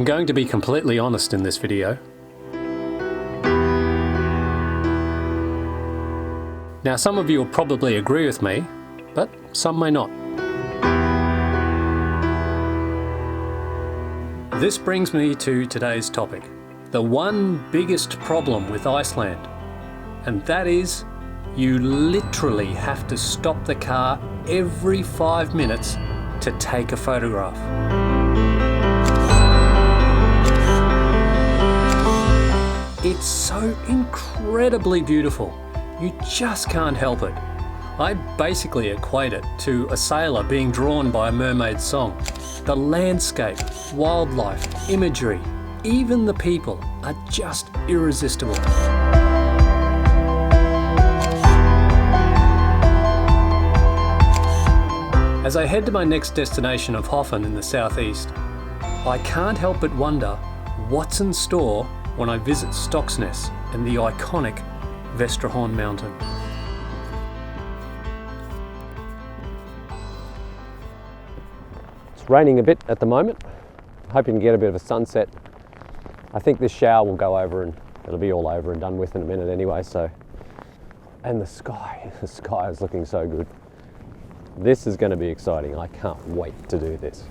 I'm going to be completely honest in this video. Now, some of you will probably agree with me, but some may not. This brings me to today's topic, the one biggest problem with Iceland, and that is you literally have to stop the car every 5 minutes to take a photograph. It's so incredibly beautiful, you just can't help it. I basically equate it to a sailor being drawn by a mermaid's song. The landscape, wildlife, imagery, even the people are just irresistible. As I head to my next destination of Hoffen in the southeast, I can't help but wonder what's in store when I visit Stocksness and the iconic Vestrahorn Mountain. It's raining a bit at the moment. Hoping to get a bit of a sunset. I think this shower will go over and it'll be all over and done with in a minute anyway, so. And the sky is looking so good. This is going to be exciting. I can't wait to do this.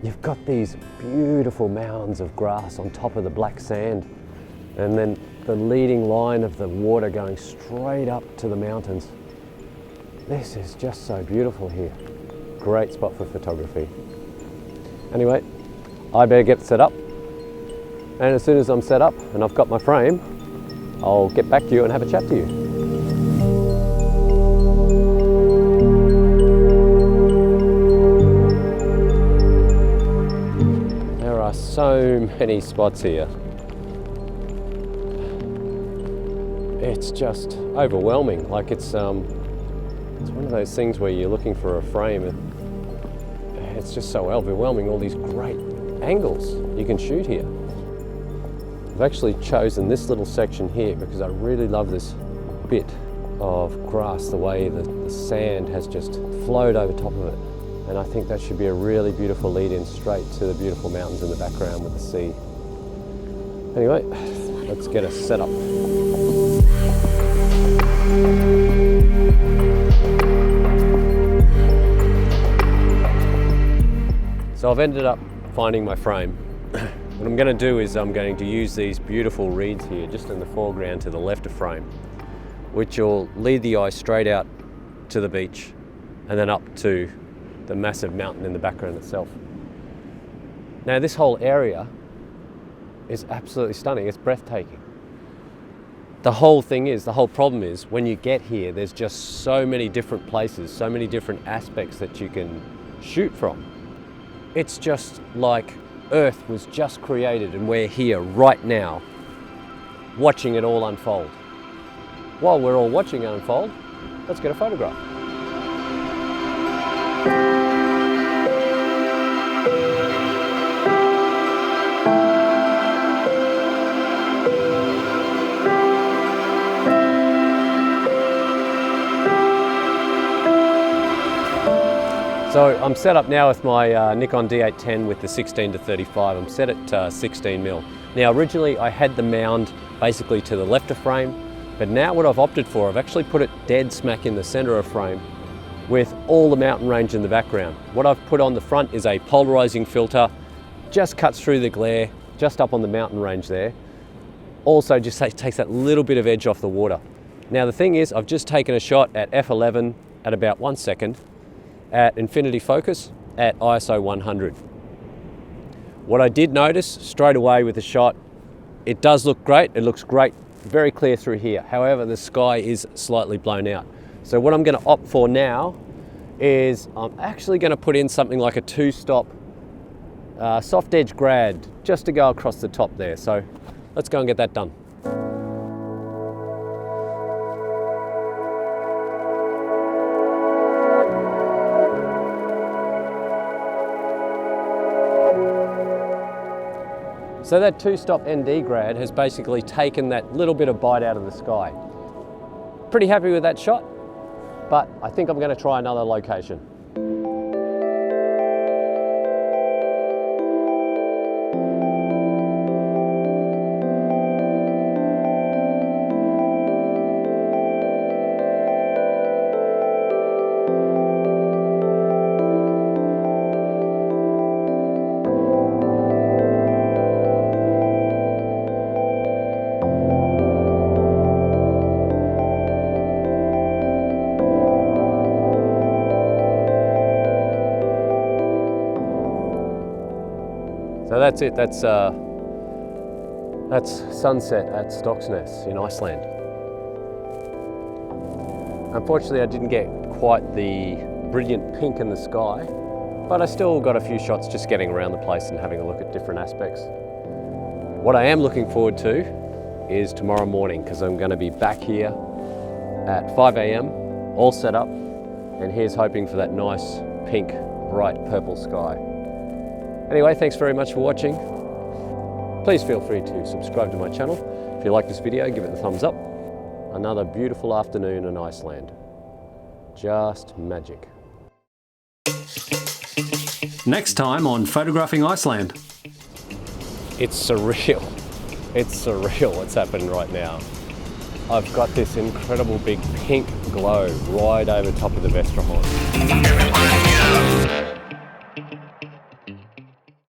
You've got these beautiful mounds of grass on top of the black sand, and then the leading line of the water going straight up to the mountains. This is just so beautiful here. Great spot for photography. Anyway, I better get set up, and as soon as I'm set up and I've got my frame, I'll get back to you and have a chat to you. There are so many spots here. It's just overwhelming. Like it's one of those things where you're looking for a frame and it's just so overwhelming, all these great angles you can shoot here. I've actually chosen this little section here because I really love this bit of grass, the way the sand has just flowed over top of it. And I think that should be a really beautiful lead-in straight to the beautiful mountains in the background with the sea. Anyway, let's get us set up. So I've ended up finding my frame. What I'm going to do is I'm going to use these beautiful reeds here just in the foreground to the left of frame, which will lead the eye straight out to the beach and then up to the massive mountain in the background itself. Now this whole area is absolutely stunning, it's breathtaking. The whole problem is when you get here, there's just so many different places, so many different aspects that you can shoot from. It's just like Earth was just created and we're here right now, watching it all unfold. While we're all watching it unfold, let's get a photograph. So I'm set up now with my Nikon D810 with the 16-35. I'm set at 16mm. Now originally I had the mound basically to the left of frame, but now what I've opted for, I've actually put it dead smack in the center of frame with all the mountain range in the background. What I've put on the front is a polarizing filter, just cuts through the glare, just up on the mountain range there. Also just takes that little bit of edge off the water. Now the thing is, I've just taken a shot at f11 at about 1 second, at infinity focus at ISO 100. What I did notice straight away with the shot, it does look great. It looks great, very clear through here. However, the sky is slightly blown out. So what I'm going to opt for now is I'm actually going to put in something like a 2-stop soft edge grad just to go across the top there. So let's go and get that done. So that 2-stop ND grad has basically taken that little bit of bite out of the sky. Pretty happy with that shot, but I think I'm going to try another location. So that's it, that's sunset at Stocksness in Iceland. Unfortunately I didn't get quite the brilliant pink in the sky, but I still got a few shots just getting around the place and having a look at different aspects. What I am looking forward to is tomorrow morning, because I'm going to be back here at 5 a.m, all set up, and here's hoping for that nice pink, bright purple sky. Anyway, thanks very much for watching. Please feel free to subscribe to my channel. If you like this video, give it a thumbs up. Another beautiful afternoon in Iceland. Just magic. Next time on Photographing Iceland. It's surreal. It's surreal what's happening right now. I've got this incredible big pink glow right over top of the Vesterhorn.